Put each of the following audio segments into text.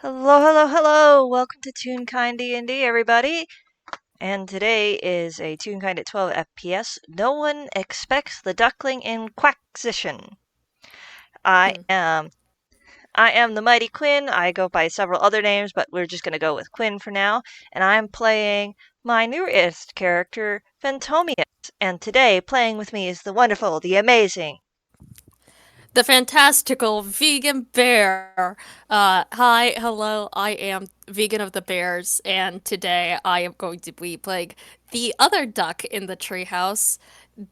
Hello, hello, hello! Welcome to Toonkind D&D, everybody. And today is a Toonkind at 12 FPS. No one expects the Duckling In-Quack-sition. I Hmm. am I am the Mighty Quinn. I go by several other names, but we're just gonna go with Quinn for now. And I'm playing my newest character, Phantomius. And today, playing with me is the wonderful, the amazing. The fantastical vegan bear. Hi, hello, I am vegan of the bears, and today I am going to be playing the other duck in the treehouse,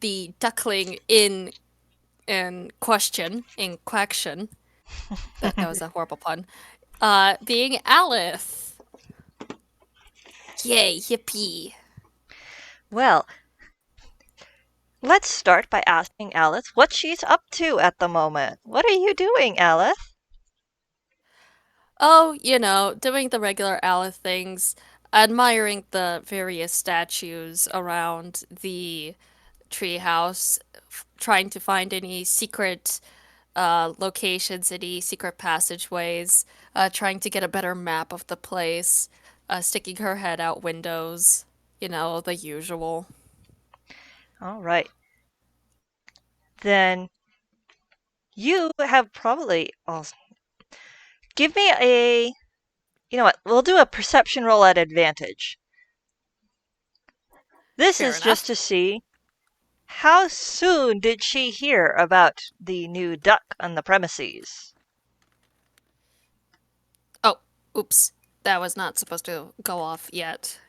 the duckling in question, in quaction. That was a horrible pun. Being Allith. Yay, yippee. Well, let's start by asking Alice what she's up to at the moment. What are you doing, Alice? Oh, doing the regular Allith things, admiring the various statues around the treehouse, trying to find any secret locations, any secret passageways, trying to get a better map of the place, sticking her head out windows, the usual. All right. Then you have probably also give me a you know what? We'll do a perception roll at advantage. This Fair is just enough. to see how soon did she hear about the new duck on the premises. Oh, oops. That was not supposed to go off yet.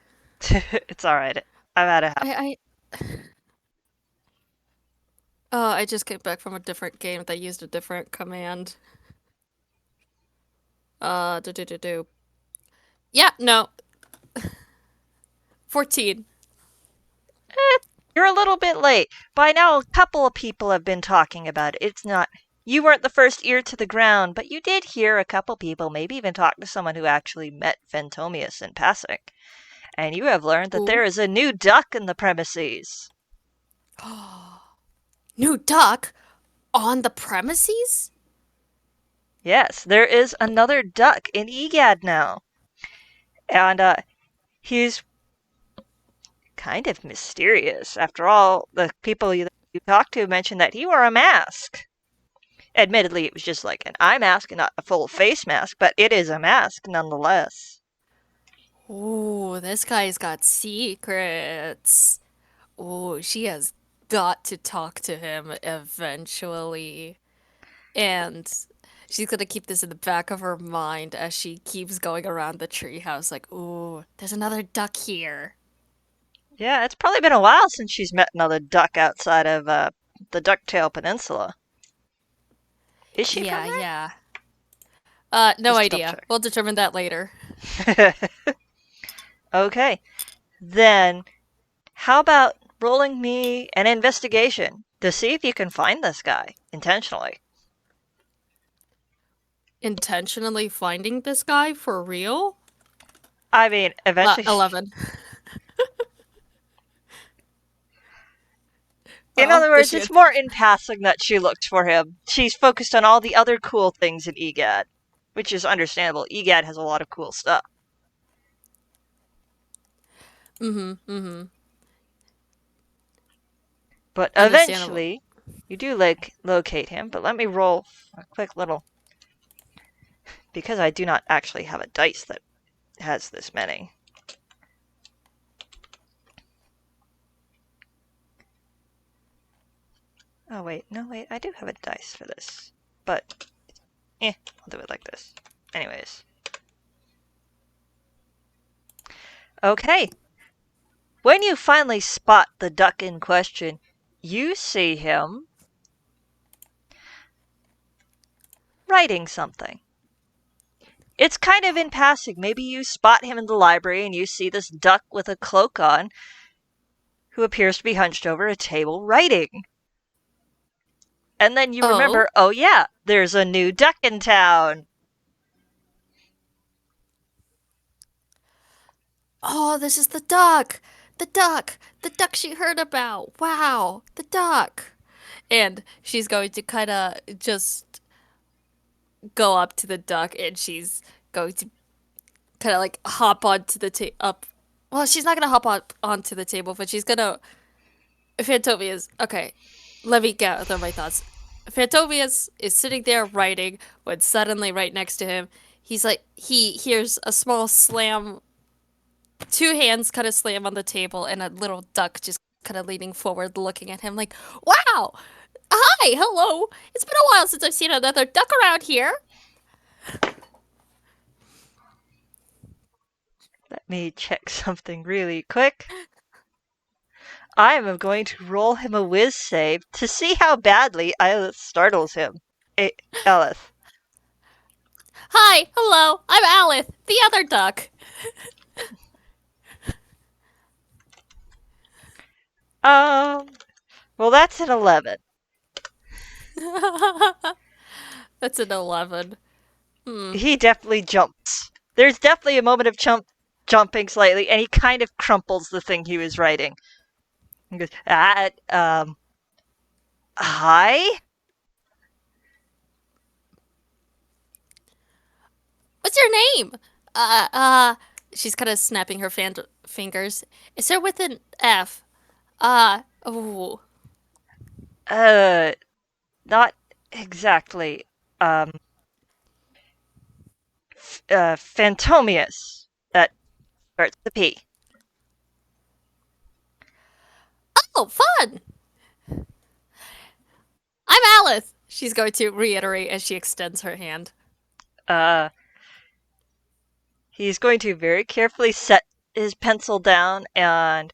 It's all right. I've had it happen. I I just came back from a different game that used a different command. Do do do do. Yeah, no. 14. You're a little bit late. By now, a couple of people have been talking about it. It's not. You weren't the first ear to the ground, but you did hear a couple people, maybe even talk to someone who actually met Phantomius in passing. And you have learned that there Ooh. is a new duck in the premises. New duck on the premises? Yes, there is another duck in EGAD now. And he's kind of mysterious. After all, the people you talked to mentioned that he wore a mask. Admittedly, it was just like an eye mask and not a full face mask, but it is a mask nonetheless. Ooh, this guy's got secrets. Ooh, she has got to talk to him eventually. And she's gonna keep this in the back of her mind as she keeps going around the treehouse, like, ooh, there's another duck here. Yeah, it's probably been a while since she's met another duck outside of the Ducktail Peninsula. Is she from Yeah, there? yeah. No Just to double idea. check. We'll determine that later. Okay, then how about rolling me an investigation to see if you can find this guy intentionally? Intentionally finding this guy for real? I mean, eventually. 11. In Oh, other does words, she? it's more in passing that she looked for him. She's focused on all the other cool things in EGAD, which is understandable. EGAD has a lot of cool stuff. Mm-hmm, mm-hmm. But Understandable. eventually, you do like locate him. But let me roll a quick little because I do not actually have a dice that has this many. Oh wait, no wait, I do have a dice for this, but I'll do it like this. Anyways, okay. When you finally spot the duck in question, you see him writing something. It's kind of in passing. Maybe you spot him in the library and you see this duck with a cloak on who appears to be hunched over a table writing. And then you Oh, remember, oh yeah, there's a new duck in town. oh, this is the duck. The duck. The duck she heard about. Wow, the duck. And she's going to kind of just go up to the duck and she's going to kind of like hop onto the up. Well, she's not gonna hop up onto the table, but she's gonna. Fantomia's okay. Let me gather my thoughts. Fantomius is sitting there writing when suddenly, right next to him, he hears a small slam. Two hands kind of slam on the table, and a little duck just kind of leaning forward, looking at him like, "Wow, hi, hello. It's been a while since I've seen another duck around here." Let me check something really quick. I am going to roll him a whiz save to see how badly Allith startles him. Allith. Hi, hello. I'm Allith, the other duck. Um, well, that's an 11. That's an 11. He definitely jumps. There's definitely a moment of jumping slightly, and he kind of crumples the thing he was writing. He goes, hi? What's your name? She's kind of snapping her fingers. Is there with an F? Oh. Uh, not exactly. Um, Phantomius. That starts with a P. Oh, fun! I'm Allith. She's going to reiterate as she extends her hand. Uh, he's going to very carefully set his pencil down and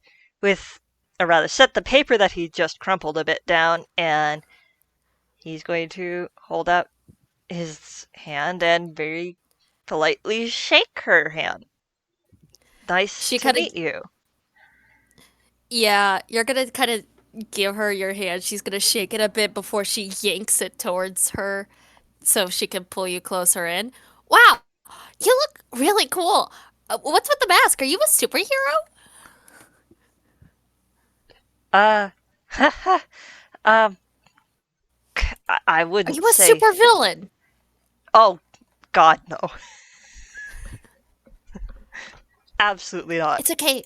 or rather, set the paper that he just crumpled a bit down, and he's going to hold out his hand and very politely shake her hand. Nice She to kind of, meet you. yeah, you're gonna kind of give her your hand. She's gonna shake it a bit before she yanks it towards her so she can pull you closer in. Wow, you look really cool. What's with the mask? Are you a superhero? Uh, um, I Are wouldn't you a say. supervillain? Oh, God, no. Absolutely not. It's okay.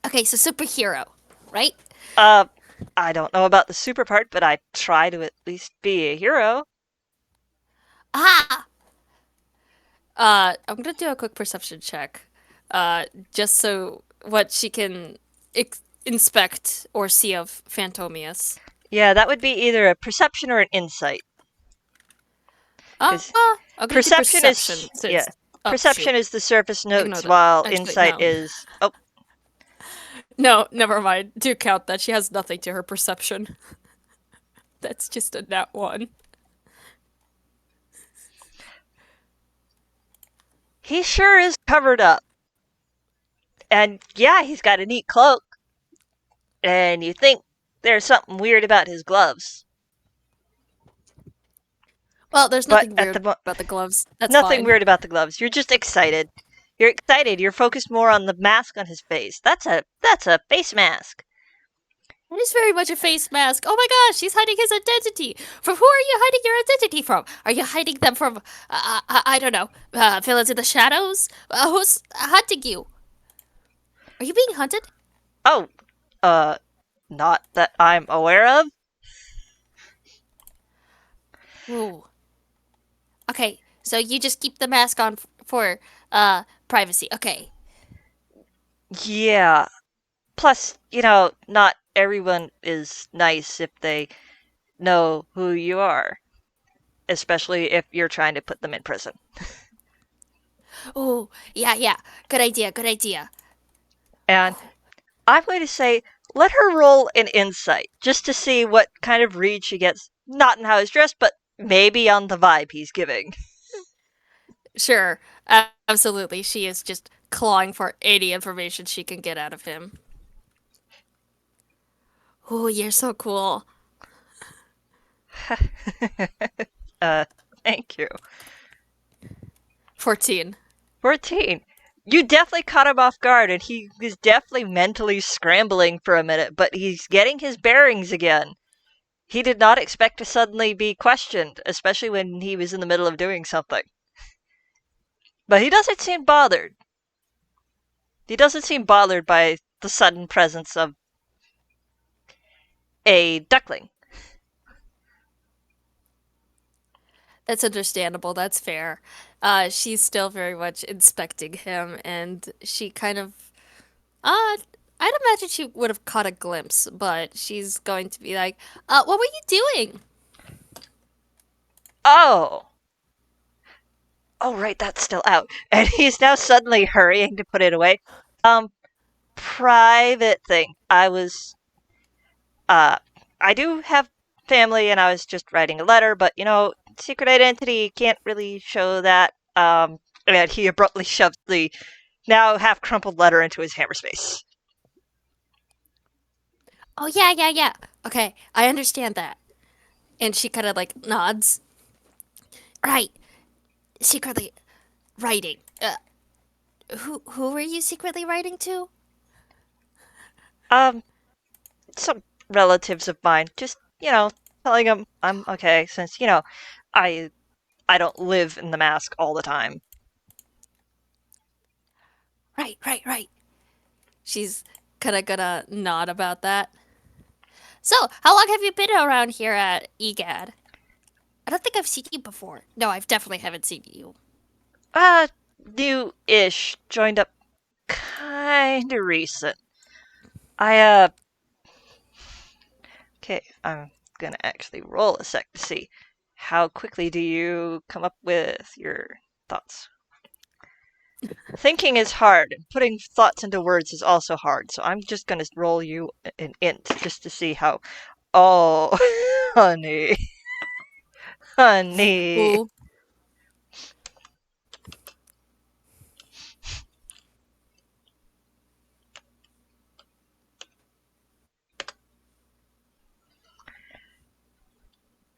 Okay, so superhero, right? Uh, I don't know about the super part, but I try to at least be a hero. Ah! I'm gonna do a quick perception check. Just so what she can inspect or see of Phantomius. Yeah, that would be either a perception or an insight. Because I'm gonna do perception perception is, yeah, since. Oh, shoot. perception is the surface Ignore notes, that. while Actually, insight no. is. Oh, No, never mind. Do count that. She has nothing to her perception. That's just a nat one. he sure is covered up. And yeah, he's got a neat cloak. And you think there's something weird about his gloves. Well, there's But nothing at weird the about the gloves. That's nothing fine. weird about the gloves. You're just excited. You're excited. You're focused more on the mask on his face. That's a face mask. It is very much a face mask. Oh my gosh, he's hiding his identity. From who are you hiding your identity from? Are you hiding them from, I don't know, villains in the shadows? Who's hunting you? Are you being hunted? Oh, uh, not that I'm aware of. Ooh. Okay, so you just keep the mask on for, privacy. Okay. Yeah. Plus, not everyone is nice if they know who you are, especially if you're trying to put them in prison. Ooh, yeah, yeah. Good idea, good idea. And I'm going to say, let her roll an insight just to see what kind of read she gets, not in how he's dressed, but maybe on the vibe he's giving. Sure, absolutely. She is just clawing for any information she can get out of him. Ooh, you're so cool. uh, Thank you. 14. 14. You definitely caught him off guard, and he was definitely mentally scrambling for a minute, but he's getting his bearings again. He did not expect to suddenly be questioned, especially when he was in the middle of doing something. But he doesn't seem bothered. He doesn't seem bothered by the sudden presence of a duckling. That's understandable. That's fair. She's still very much inspecting him, and she kind of, I'd imagine she would have caught a glimpse, but she's going to be like, what were you doing? Oh, oh, right, that's still out. And he's now suddenly hurrying to put it away. Um, Private thing. Uh, I do have family and I was just writing a letter, but secret identity, can't really show that. And he abruptly shoved the now half crumpled letter into his hammer space. Oh, yeah, yeah, yeah. Okay, I understand that. And she kind of like nods. Right, secretly writing. Who were you secretly writing to? Um, some relatives of mine, just, telling them I'm okay since, I I don't live in the mask all the time. Right, right, right. She's kind of gonna nod about that. So, how long have you been around here at EGAD? I don't think I've seen you before. No, I've definitely haven't seen you. Uh, New-ish, joined up kinda recent. I, okay, I'm gonna actually roll a sec to see how quickly do you come up with your thoughts. Thinking is hard, and putting thoughts into words is also hard, so I'm just gonna roll you an int just to see how. Oh, honey, honey. Ooh.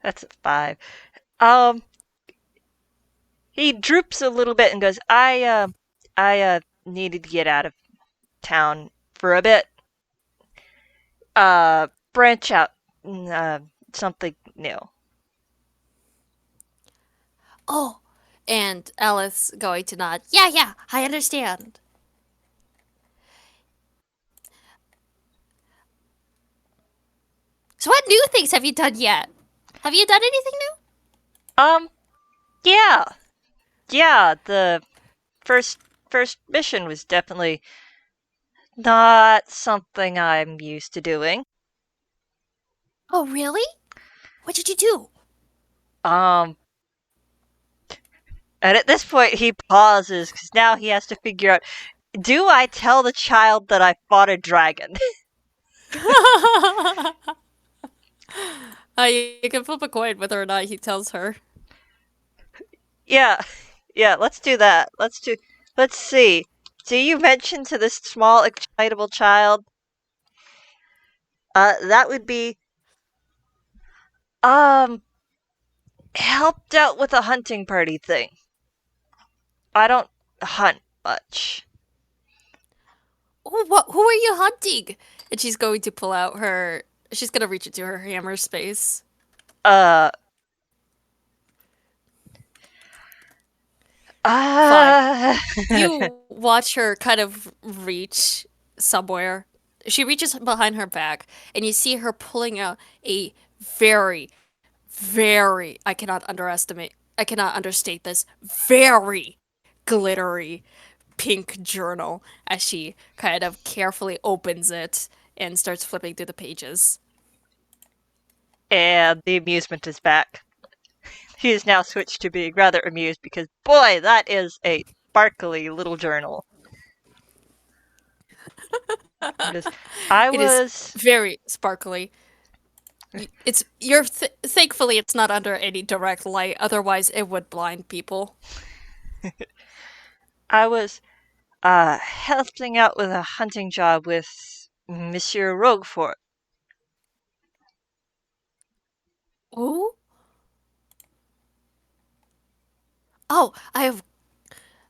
That's a 5. Um, he droops a little bit and goes, I needed to get out of town for a bit. Branch out, something new. Oh. And Alice going to nod. Yeah, yeah, I understand. So, what new things have you done yet? Have you done anything new? Um, yeah, yeah. The first first mission was definitely not something I'm used to doing. Oh, really? What did you do? Um, and at this point he pauses because now he has to figure out: do I tell the child that I fought a dragon? You can flip a coin whether or not he tells her. Yeah, yeah. Let's do that. Let's see. Do you mention to this small excitable child? That would be um helped out with a hunting party thing. I don't hunt much. Oh, what? Who are you hunting? And she's going to pull out her. She's gonna reach into her hammer space. Uh, Fine. uh You watch her kind of reach somewhere. She reaches behind her back, and you see her pulling out a very, very, I cannot understate this, very glittery pink journal as she kind of carefully opens it and starts flipping through the pages. and the amusement is back. He is now switched to being rather amused because boy, that is a sparkly little journal. It is. I It is was very sparkly. Thankfully it's not under any direct light, otherwise it would blind people. I was helping out with a hunting job with Monsieur Roquefort. Ooh. Oh,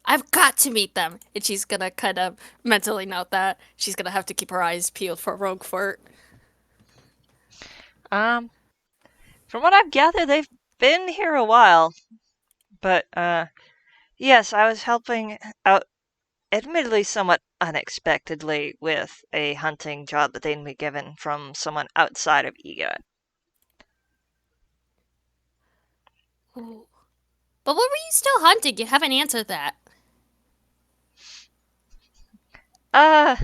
I've got to meet them. And she's gonna kind of mentally note that. She's gonna have to keep her eyes peeled for Roguefort. Um, From what I've gathered, they've been here a while. But, yes, I was helping out, admittedly somewhat unexpectedly, with a hunting job that they'd been given from someone outside of EGAD. Ooh. But what were you still hunting? You haven't answered that. Uh,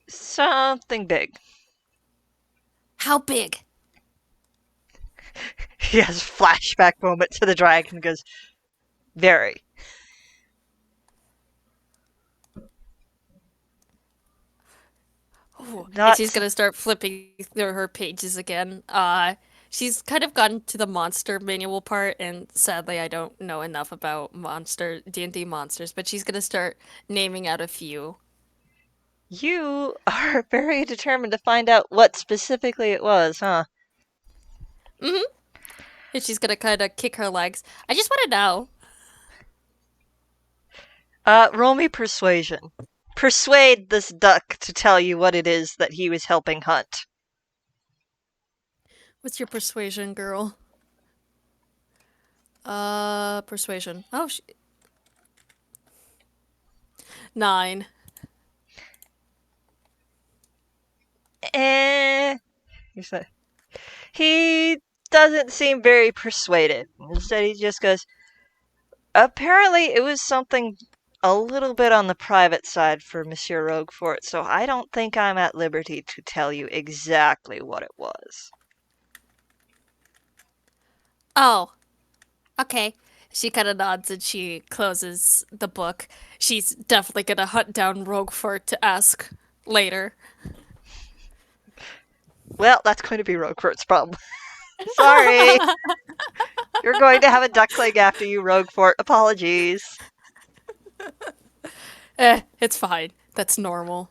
something big. How big? He has a flashback moment to the dragon and goes, very. Ooh. And Not. she's gonna start flipping through her pages again. She's kind of gotten to the monster manual part, and sadly, I don't know enough about monster D&D monsters. But she's gonna start naming out a few. You are very determined to find out what specifically it was, huh? Mm-hmm. And she's gonna kind of kick her legs. I just want to know. Roll me persuasion. Persuade this duck to tell you what it is that he was helping hunt. What's your persuasion, girl? Persuasion. Oh, 9. Eh. He said. He doesn't seem very persuaded. Instead, he just goes, apparently, it was something a little bit on the private side for Monsieur Roquefort, so I don't think I'm at liberty to tell you exactly what it was. Oh, okay. She kind of nods and she closes the book. She's definitely gonna hunt down Roguefort to ask later. Well, that's going to be Roquefort's problem. Sorry. You're going to have a duckling after you, Roquefort. Apologies. It's fine. That's normal.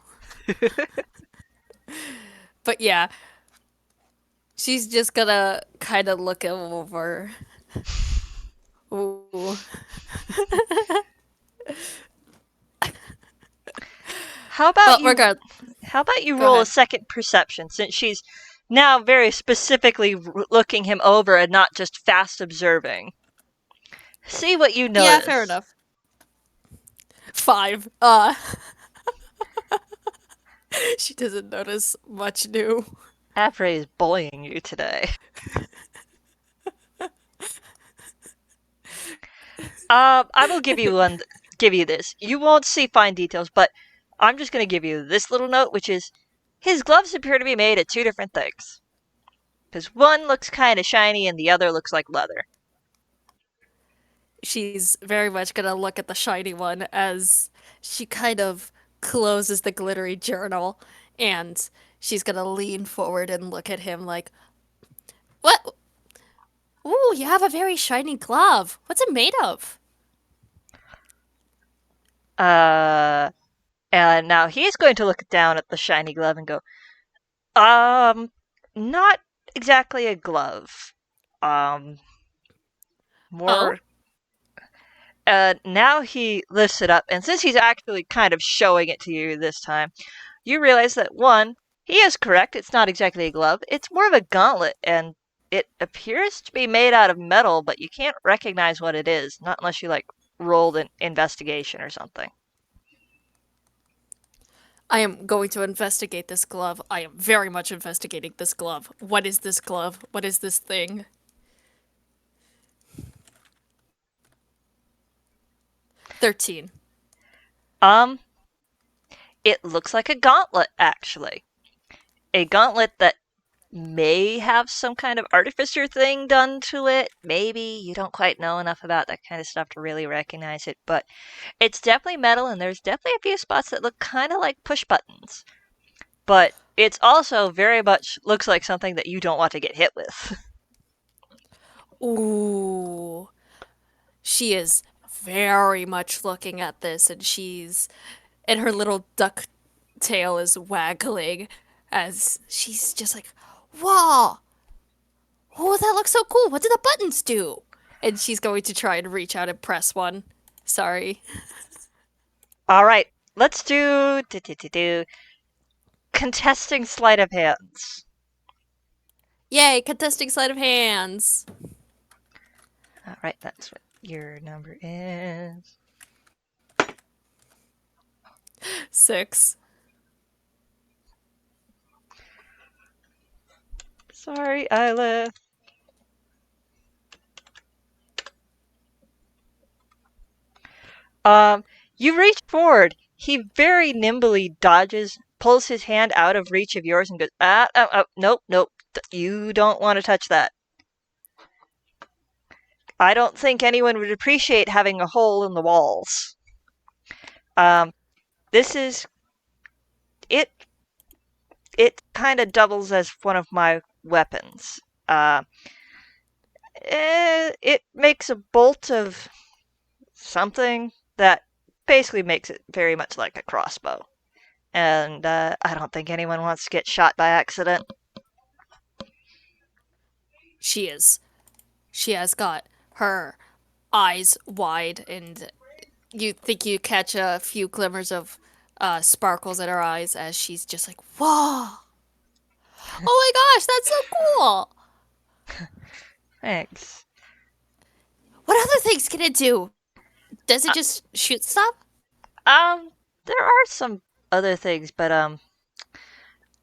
But yeah, she's just gonna kind of look him over. Ooh. How about Well, you regard. how about you Go roll a ahead. second perception since she's now very specifically looking him over and not just fast observing. See what you Yeah, fair notice. enough. 5. She doesn't notice much new. Afre is bullying you today. I will give you this. You won't see fine details, but I'm just going to give you this little note, which is his gloves appear to be made of two different things. Because one looks kind of shiny and the other looks like leather. She's very much gonna look at the shiny one as she kind of closes the glittery journal and she's gonna lean forward and look at him like, what? Ooh, you have a very shiny glove. What's it made of? Uh, and now he's going to look down at the shiny glove and go, Um, not exactly a glove. Um, Oh, more. Now he lifts it up, and since he's actually kind of showing it to you this time, you realize that one, he is correct. It's not exactly a glove. It's more of a gauntlet, and it appears to be made out of metal, but you can't recognize what it is, not unless you like rolled an investigation or something. I am going to investigate this glove. I am very much investigating this glove. What is this glove? What is this thing? 13. Um, it looks like a gauntlet, actually. A gauntlet that may have some kind of artificer thing done to it. Maybe you don't quite know enough about that kind of stuff to really recognize it, but it's definitely metal, and there's definitely a few spots that look kind of like push buttons. But it's also very much looks like something that you don't want to get hit with. Ooh. She is very much looking at this and her little duck tail is waggling as she's just like, "Whoa! Oh, that looks so cool. What do the buttons do?" And she's going to try and reach out and press one. Sorry. All right, let's do. contesting sleight of hands. Yay, contesting sleight of hands. All right, that's what your number is. 6. Sorry, Allith. Um, you reach forward. He very nimbly dodges, pulls his hand out of reach of yours, and goes, nope, nope. You don't want to touch that. I don't think anyone would appreciate having a hole in the walls. Um, this is it. It kind of doubles as one of my weapons. Uh, it makes a bolt of something that basically makes it very much like a crossbow. And I don't think anyone wants to get shot by accident. She is. She has got her eyes wide, and you think you catch a few glimmers of sparkles in her eyes as she's just like, whoa! Oh my gosh, that's so cool! Thanks. What other things can it do? Does it Uh, just shoot stuff? there are some other things, but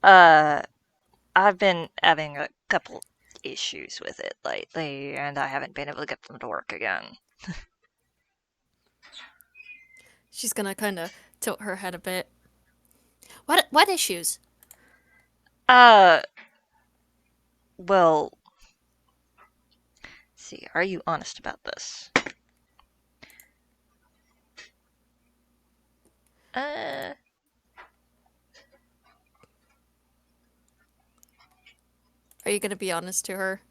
uh, I've been having a couple issues with it lately, and I haven't been able to get them to work again. She's gonna kind of tilt her head a bit. What issues? Uh, well, see, are you honest about this? Uh, Are you gonna be honest to her?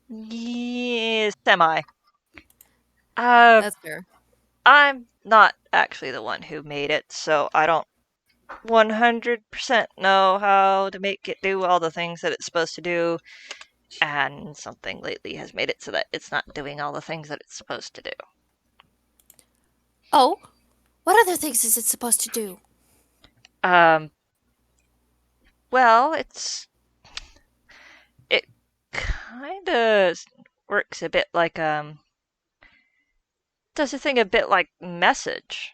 yeah, semi. Uh, That's fair. I'm not actually the one who made it, so I don't 100% know how to make it do all the things that it's supposed to do, and something lately has made it so that it's not doing all the things that it's supposed to do. Oh, what other things is it supposed to do? Um, well, it kind of works a bit like does a thing a bit like message.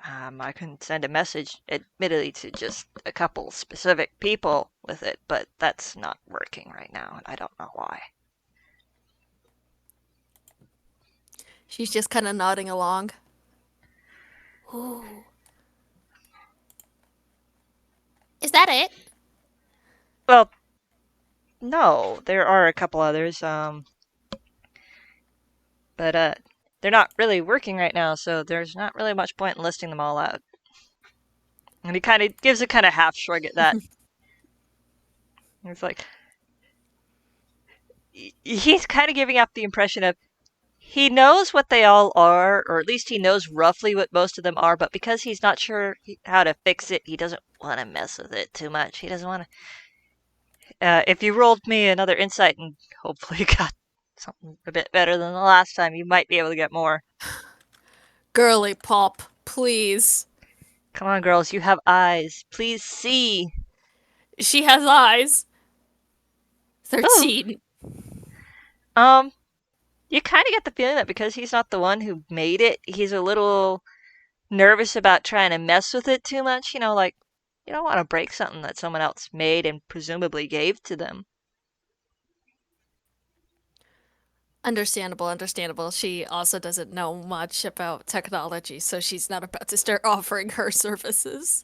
I can send a message, admittedly, to just a couple specific people with it, but that's not working right now, and I don't know why. She's just kind of nodding along. Ooh, is that it? Well, no, there are a couple others, but they're not really working right now, so there's not really much point in listing them all out. And he kind of gives a kind of half shrug at that. It's like he's kind of giving up the impression of he knows what they all are, or at least he knows roughly what most of them are, but because he's not sure how to fix it, he doesn't want to mess with it too much. He doesn't want to. If you rolled me another insight and hopefully got something a bit better than the last time, you might be able to get more. Girly pop, please. Come on, girls, you have eyes. Please see. She has eyes. Oh, 13. um, you kind of get the feeling that because he's not the one who made it, he's a little nervous about trying to mess with it too much. Like you don't want to break something that someone else made and presumably gave to them. Understandable, understandable. She also doesn't know much about technology, so she's not about to start offering her services.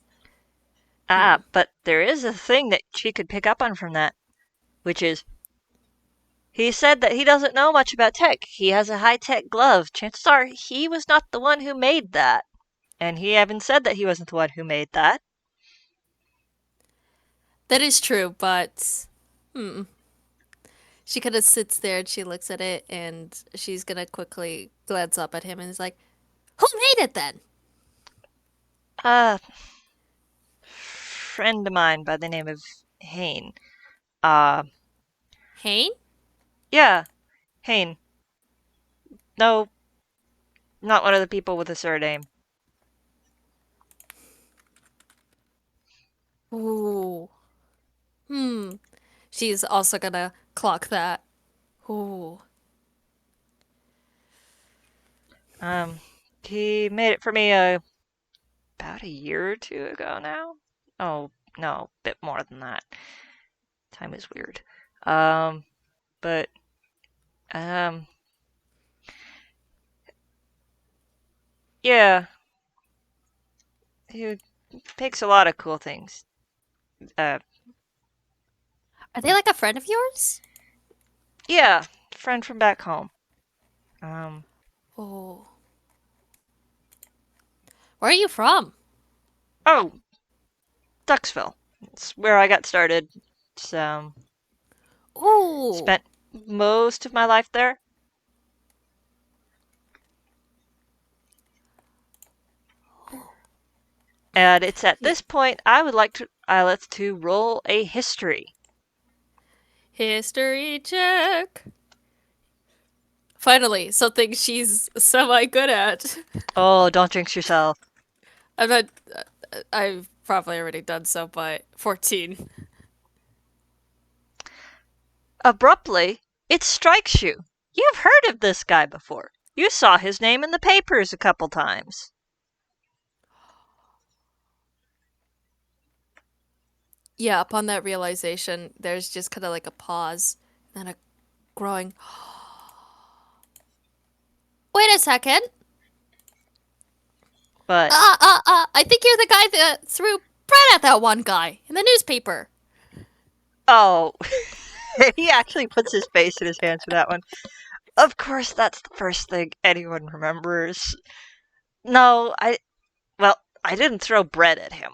Hmm. But there is a thing that she could pick up on from that, which is he said that he doesn't know much about tech. He has a high tech glove. Chances are he was not the one who made that. And he even said that he wasn't the one who made that. That is true, but hmm. She kind of sits there and she looks at it and she's gonna quickly glance up at him and is like, who made it then? A friend of mine by the name of Hain. Uh, Hane? yeah, Hain. No, not one of the people with a surname. Ooh. Hmm. She's also gonna clock that. Ooh. Um, he made it for me about a year or two ago now. Oh, no, a bit more than that. Time is weird. Um, but um, yeah, he makes a lot of cool things. Uh, Are they like a friend of yours? yeah, friend from back home. Um, Oh. Where are you from? oh, Ducksville. It's where I got started. So, Ooh. spent most of my life there. And it's at Yeah. this point I would like to Allith to roll a history. History check. Finally, something she's semi good at. Oh, don't jinx yourself. I'm not. I've probably already done so, but 14. Abruptly, it strikes you. You've heard of this guy before. You saw his name in the papers a couple times. Yeah, upon that realization, there's just kind of like a pause, then a growing. Wait a second. But, I think you're the guy that threw bread at that one guy in the newspaper. oh, he actually puts his face in his hands for that one. Of course, that's the first thing anyone remembers. No, well, I didn't throw bread at him.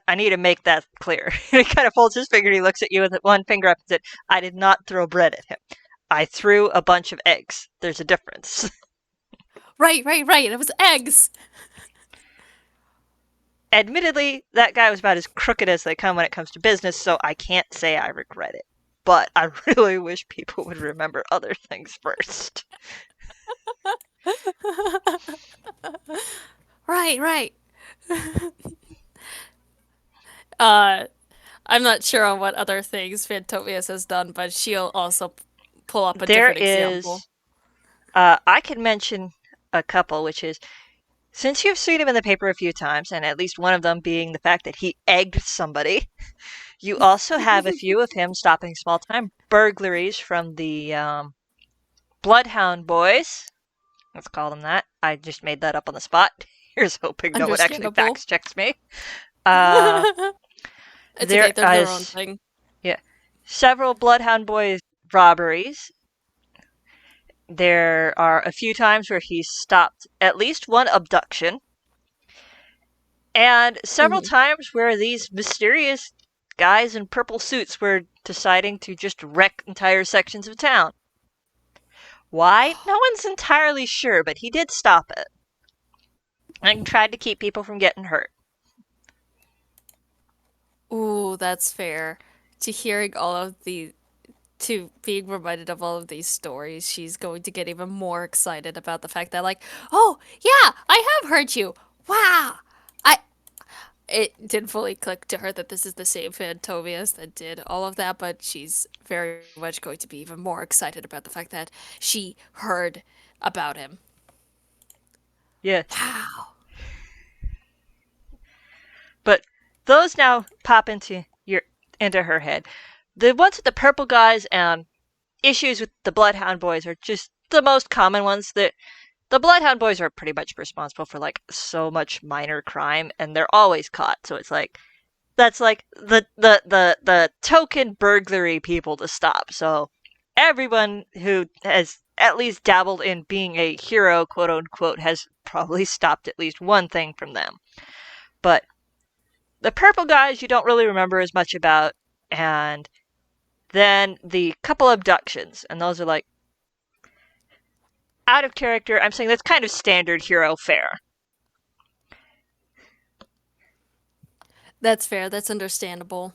I need to make that clear. He kind of folds his finger and he looks at you with one finger up and said, I did not throw bread at him. I threw a bunch of eggs. There's a difference. Right. It was eggs. Admittedly, that guy was about as crooked as they come when it comes to business, so I can't say I regret it. But I really wish people would remember other things first. Right. Uh, I'm not sure on what other things Fantomius has done, but she'll also pull up a There different example. is, I can mention a couple, which is since you've seen him in the paper a few times, and at least one of them being the fact that he egged somebody, you also have a few of him stopping small time burglaries from the Bloodhound Boys. Let's call them that. I just made that up on the spot. Here's hoping no one actually Understandable. fact checks me. Uh, It's okay, there they're their own is, thing. yeah, several Bloodhound Boys robberies. There are a few times where he's stopped at least one abduction, and several Mhm. times where these mysterious guys in purple suits were deciding to just wreck entire sections of town. Why? No one's entirely sure, but he did stop it and tried to keep people from getting hurt. Ooh, that's fair. To hearing all of the to being reminded of all of these stories, she's going to get even more excited about the fact that like, oh yeah, I have heard you. Wow. I it didn't fully click to her that this is the same Fantomius that did all of that, but she's very much going to be even more excited about the fact that she heard about him. Yeah, Wow. but those now pop into her head. The ones with the purple guys and issues with the Bloodhound Boys are just the most common ones. That the Bloodhound Boys are pretty much responsible for like so much minor crime, and they're always caught. So it's like that's like the token burglary people to stop. So everyone who has at least dabbled in being a hero, quote unquote, has probably stopped at least one thing from them. But the purple guys you don't really remember as much about, and then the couple abductions, and those are like out of character. I'm saying that's kind of standard hero fare. That's fair. That's understandable.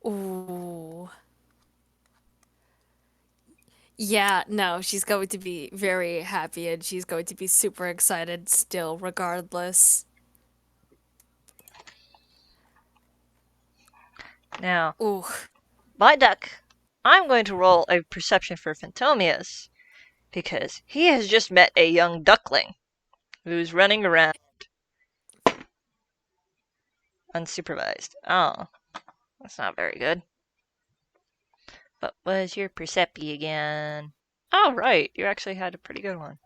Ooh. Yeah, no, she's going to be very happy and she's going to be super excited still, regardless. Now, Ooh. my duck, I'm going to roll a perception for Phantomius because he has just met a young duckling who's running around unsupervised. Oh, that's not very good. What was your percepi again? Oh, right, you actually had a pretty good one.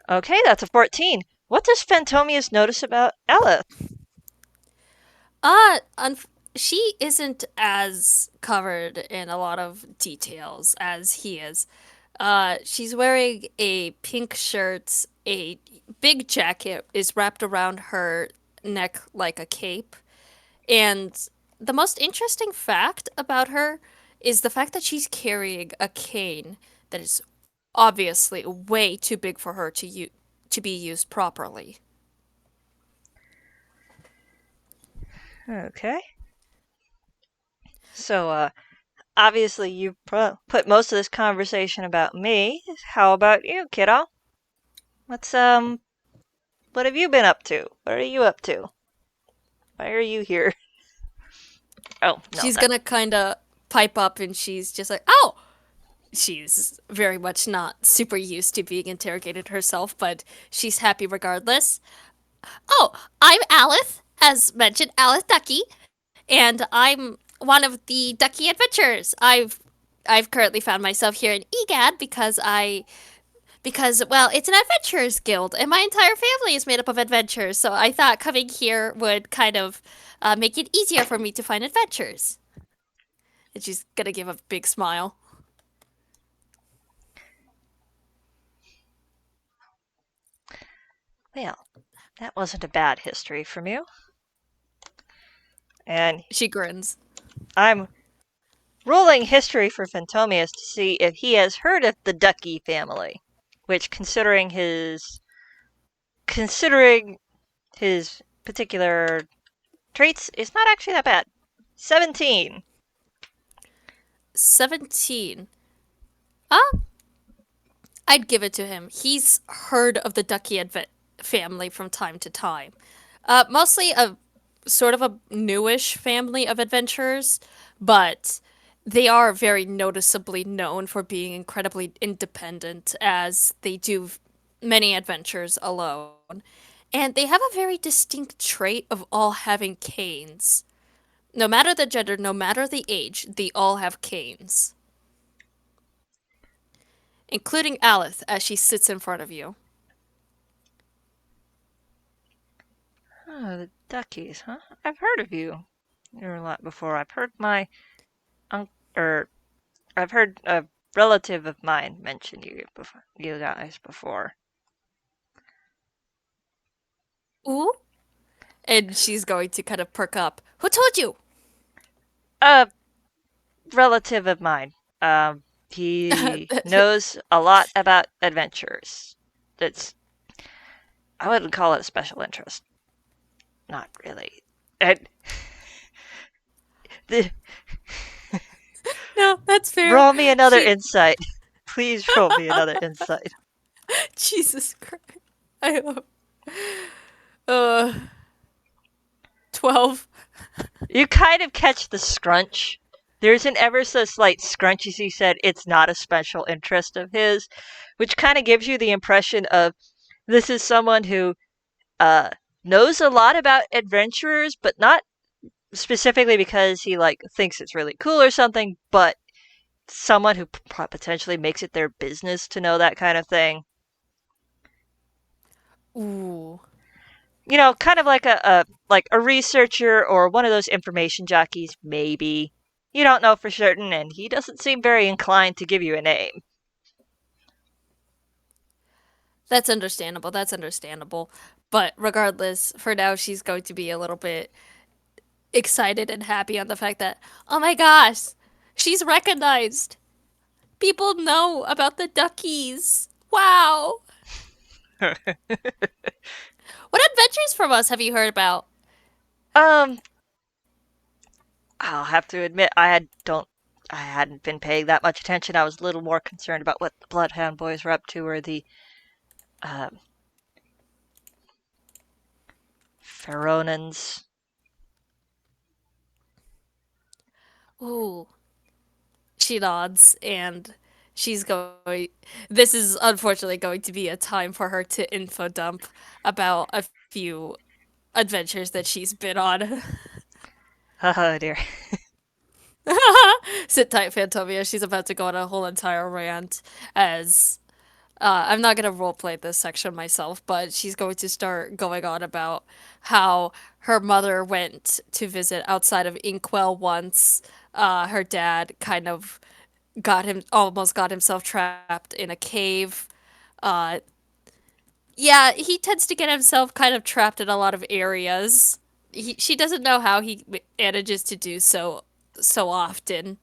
Okay, that's a 14. What does Phantomius notice about Allith? Uh, unf- she isn't as covered in a lot of details as he is. She's wearing a pink shirt, a big jacket is wrapped around her neck like a cape, and the most interesting fact about her is the fact that she's carrying a cane that is obviously way too big for her to be used properly. Okay. So, obviously you put most of this conversation about me. How about you, kiddo? What's, what have you been up to? What are you up to? Why are you here? Oh, no, She's that. gonna kind of pipe up and she's just like, oh, she's very much not super used to being interrogated herself, but she's happy regardless. Oh, I'm Allith, as mentioned, Allith Ducky, and I'm one of the Ducky adventurers. I've currently found myself here in EGAD because well, it's an adventurers guild, and my entire family is made up of adventurers. So I thought coming here would kind of make it easier for me to find adventures. And she's gonna give a big smile. Well, that wasn't a bad history from you. And She grins. I'm rolling history for Phantomius to see if he has heard of the Ducky family, which, considering his particular traits, is not actually that bad. 17. 17. I'd give it to him. He's heard of the family from time to time. Mostly a sort of a newish family of adventurers, but they are very noticeably known for being incredibly independent as they do many adventures alone. And they have a very distinct trait of all having canes. No matter the gender, no matter the age, they all have canes, including Alith as she sits in front of you. Oh, the Duckies, huh? I've heard of you. You're a lot before. I've heard my unc or I've heard a relative of mine mention you guys before. Ooh? And she's going to kind of perk up. Who told you? A relative of mine. He knows a lot about adventures. That's I wouldn't call it a special interest. Not really. And the, No, that's fair. roll me another She. insight. Please roll me another insight. Jesus Christ. I love. Uh, 12. You kind of catch the scrunch. There's an ever so slight scrunch as he said it's not a special interest of his, which kind of gives you the impression of this is someone who uh, knows a lot about adventurers, but not specifically because he like thinks it's really cool or something, but someone who potentially makes it their business to know that kind of thing. Ooh. You know, kind of like a researcher or one of those information jockeys, maybe. You don't know for certain, and he doesn't seem very inclined to give you a name. That's understandable. That's understandable. But regardless, for now, she's going to be a little bit excited and happy on the fact that, oh my gosh, she's recognized. People know about the duckies. Wow. What adventures from us have you heard about? um, I'll have to admit I hadn't been paying that much attention. I was a little more concerned about what the Bloodhound boys were up to or the uh, Pheronans. Ooh, she nods and she's going. This is unfortunately going to be a time for her to info dump about a few adventures that she's been on. Oh dear. Sit tight, Phantomia. She's about to go on a whole entire rant as I'm not gonna roleplay this section myself, but she's going to start going on about how her mother went to visit outside of Inkwell once. Her dad kind of almost got himself trapped in a cave. Uh, yeah, he tends to get himself kind of trapped in a lot of areas. She doesn't know how he manages to do so often.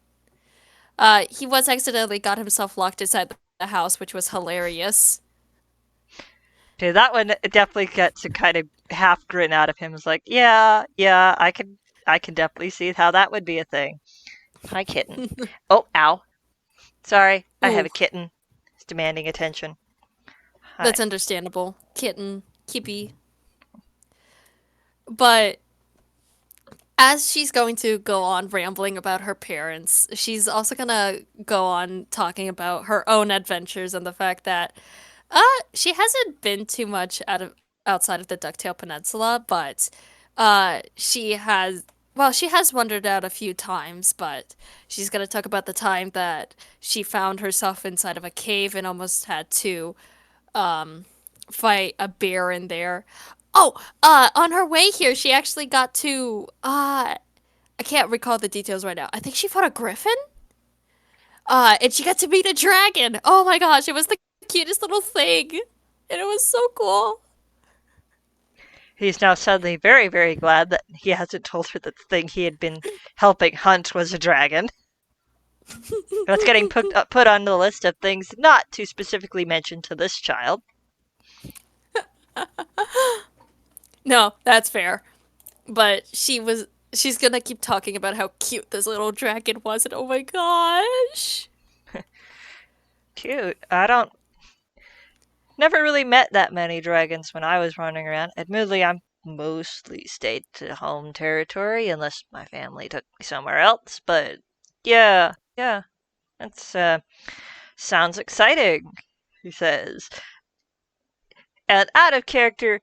He was accidentally got himself locked inside the house, which was hilarious. Okay, that one definitely gets a kind of half grin out of him. It's like, yeah, yeah, I can definitely see how that would be a thing. Hi, kitten. Oh, ow. Sorry, I have Ooh, a kitten. It's demanding attention. Hi. that's understandable. Kitten, Kippy. But as she's going to go on rambling about her parents, she's also gonna go on talking about her own adventures and the fact that she hasn't been too much outside of the Ducktail Peninsula, but she has wandered out a few times, but she's gonna talk about the time that she found herself inside of a cave and almost had to fight a bear in there. Oh, on her way here, she actually got to I can't recall the details right now. I think she fought a griffin. And she got to meet a dragon. Oh my gosh, it was the cutest little thing. And it was so cool. He's now suddenly very, very glad that he hasn't told her that the thing he had been helping hunt was a dragon. That's getting put on the list of things not to specifically mention to this child. No, that's fair. But she's gonna keep talking about how cute this little dragon was and oh my gosh. Cute. I don't Never really met that many dragons when I was running around. Admittedly, I'm mostly stayed to home territory unless my family took me somewhere else. But yeah, yeah, that's sounds exciting. He says, and out of character,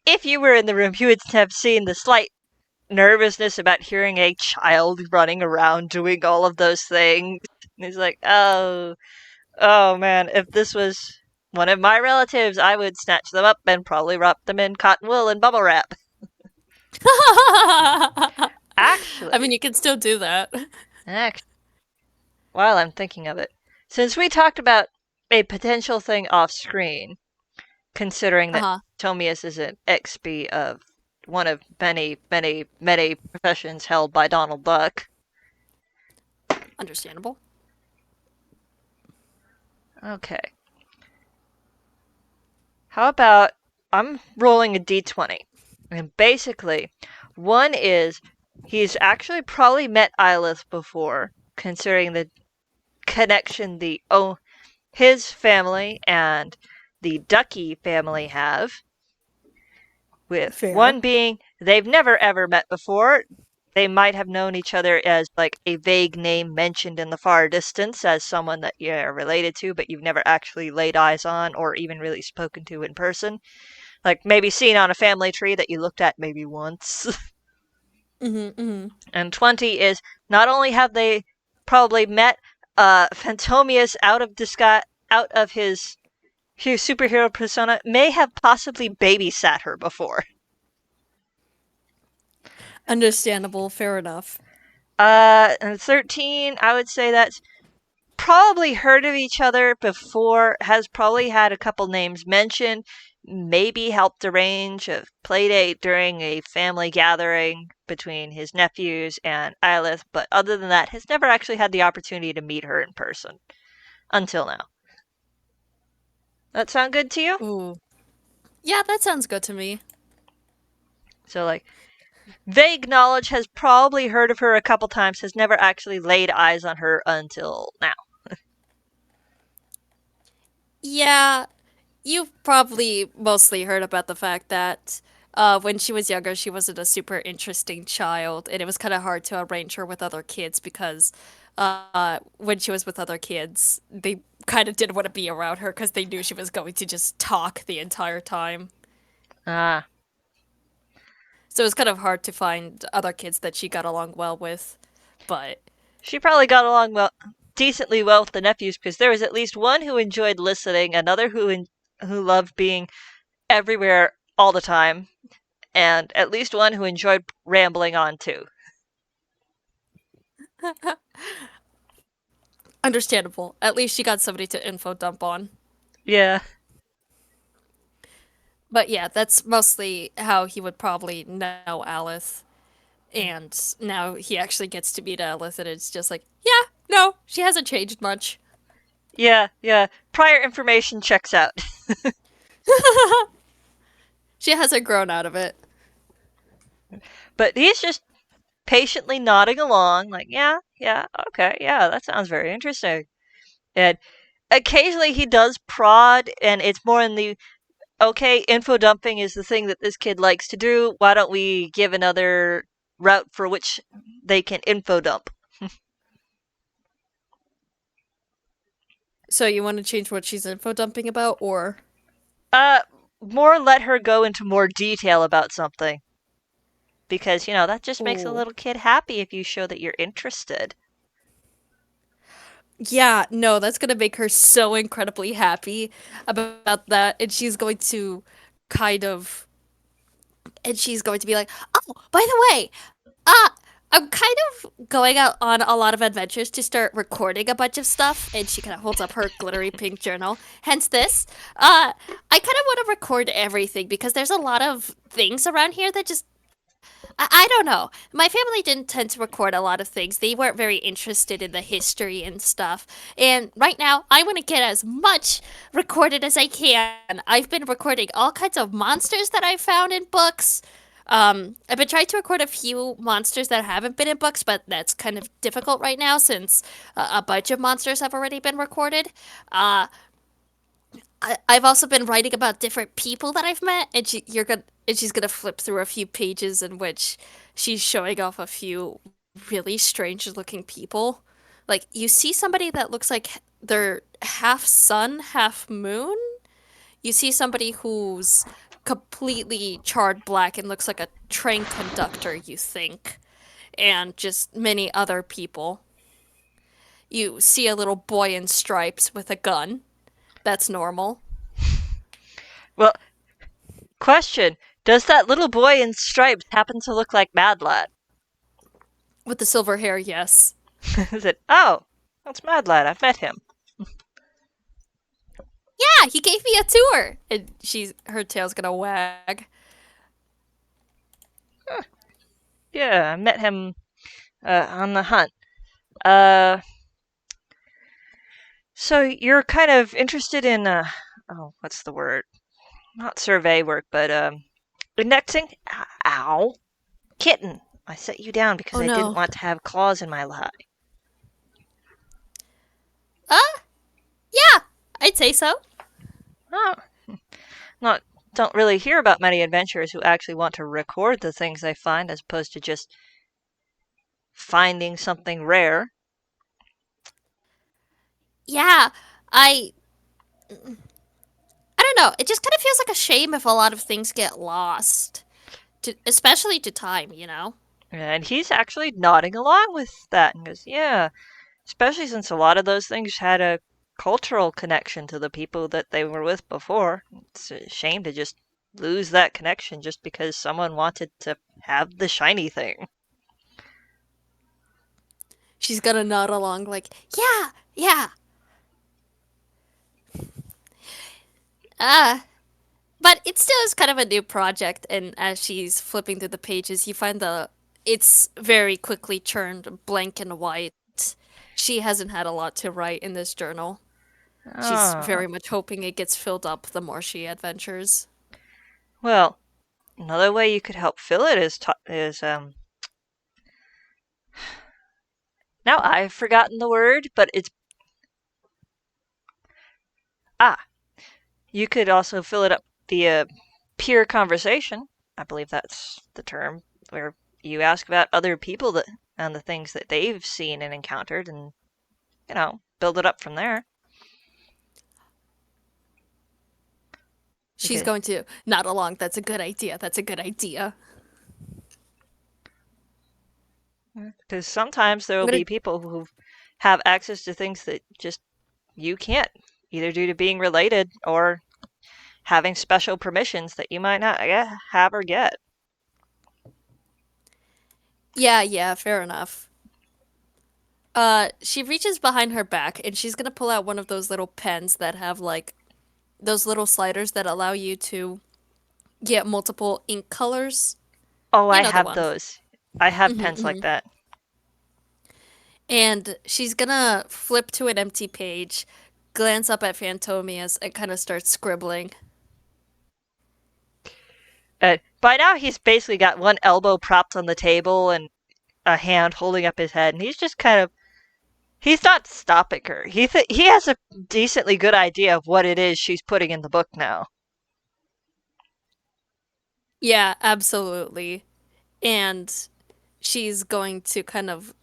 if you were in the room, you would have seen the slight nervousness about hearing a child running around doing all of those things. And he's like, oh man, if this was one of my relatives, I would snatch them up and probably wrap them in cotton wool and bubble wrap. I mean, Actually, you can still do that. actually, while I'm thinking of it, since we talked about a potential thing off screen, considering that Uh-huh. Tomius is an XP of one of many, many, many professions held by Donald Duck. Understandable. Okay. How about I'm rolling a d20? And basically, one is he's actually probably met Allith before, considering the connection his family and the Ducky family have. With Fair. one being they've never ever met before. They might have known each other as like a vague name mentioned in the far distance as someone that you're related to, but you've never actually laid eyes on or even really spoken to in person. Like maybe seen on a family tree that you looked at maybe once. Mm-hmm, mm-hmm. And 20 is not only have they probably met Phantomius out of his superhero persona, may have possibly babysat her before. Understandable. Fair enough. And 13, I would say that's probably heard of each other before, has probably had a couple names mentioned, maybe helped arrange a playdate during a family gathering between his nephews and Allith, but other than that, has never actually had the opportunity to meet her in person until now. That sound good to you? Ooh. Yeah, that sounds good to me. So, like, vague knowledge has probably heard of her a couple times, has never actually laid eyes on her until now. Yeah, You've probably mostly heard about the fact that when she was younger, she wasn't a super interesting child, and it was kind of hard to arrange her with other kids because when she was with other kids, they kind of didn't want to be around her because they knew she was going to just talk the entire time. Ah, So it was kind of hard to find other kids that she got along well with. But she probably got along decently well with the nephews because there was at least one who enjoyed listening, another who loved being everywhere all the time, and at least one who enjoyed rambling on too. understandable. At least she got somebody to info dump on. Yeah, But yeah, that's mostly how he would probably know Alice. And now he actually gets to meet Allith, and it's just like, yeah, no, she hasn't changed much. yeah. Prior information checks out. She hasn't grown out of it. But he's just patiently nodding along, like, yeah, okay, yeah, that sounds very interesting. And occasionally he does prod, and it's more in the okay, info dumping is the thing that this kid likes to do. Why don't we give another route for which they can info dump? So you want to change what she's info dumping about, or Uh, more let her go into more detail about something. Because, that just makes a ooh, little kid happy if you show that you're interested. yeah, no, that's gonna make her so incredibly happy about that, and kind of, she's going to be like, oh, by the way, Uh, I'm kind of going out on a lot of adventures to start recording a bunch of stuff, and she kind of holds up her glittery pink journal. Hence this. I kind of want to record everything because there's a lot of things around here that just I don't know. My family didn't tend to record a lot of things. They weren't very interested in the history and stuff. And right now, I want to get as much recorded as I can. I've been recording all kinds of monsters that I found in books. I've been trying to record a few monsters that haven't been in books, but that's kind of difficult right now since a bunch of monsters have already been recorded. Uh, I've also been writing about different people that I've met, and she's gonna flip through a few pages in which she's showing off a few really strange looking people. Like you see somebody that looks like they're half sun, half moon. You see somebody who's completely charred black and looks like a train conductor, you think, and just many other people. You see a little boy in stripes with a gun. That's normal. Well, question. Does that little boy in stripes happen to look like Mad Lad? With the silver hair, yes. Is it, oh, that's Mad Lad, I've met him. Yeah, he gave me a tour. And her tail's gonna wag. Huh, yeah, I met him on the hunt. Uh, so you're kind of interested in, oh, what's the word? Not survey work, but, indexing? Ow. Kitten. I set you down because Oh I didn't no. want to have claws in my eye. Yeah, I'd say so. Oh, not don't really hear about many adventurers who actually want to record the things they find as opposed to just finding something rare. Yeah, I I don't know. It just kind of feels like a shame if a lot of things get lost, especially to time, you know? And he's actually nodding along with that and goes, yeah, especially since a lot of those things had a cultural connection to the people that they were with before. It's a shame to just lose that connection just because someone wanted to have the shiny thing. She's gonna nod along like, yeah, yeah. Uh, but it still is kind of a new project, and as she's flipping through the pages, you find it's very quickly turned blank and white. She hasn't had a lot to write in this journal. She's Oh, very much hoping it gets filled up the more she adventures. well, another way you could help fill it is now I've forgotten the word, but it's ah You could also fill it up via peer conversation. I believe that's the term, where you ask about other people that and the things that they've seen and encountered, and build it up from there. She's Because going to nod along. That's a good idea. That's a good idea. because sometimes there I'm will gonna be people who have access to things that just you can't, either due to being related or having special permissions that you might not have or get. Yeah, yeah, fair enough. She reaches behind her back and she's gonna pull out one of those little pens that have like those little sliders that allow you to get multiple ink colors. Oh, You I know the have ones. those. I have hmm pens like hmm that. And she's gonna flip to an empty page, glance up at Phantomius, and kind of start scribbling. By now, he's basically got one elbow propped on the table and a hand holding up his head, and he's just kind of he's not stopping her. He has a decently good idea of what it is she's putting in the book now. Yeah, absolutely. And she's going to kind of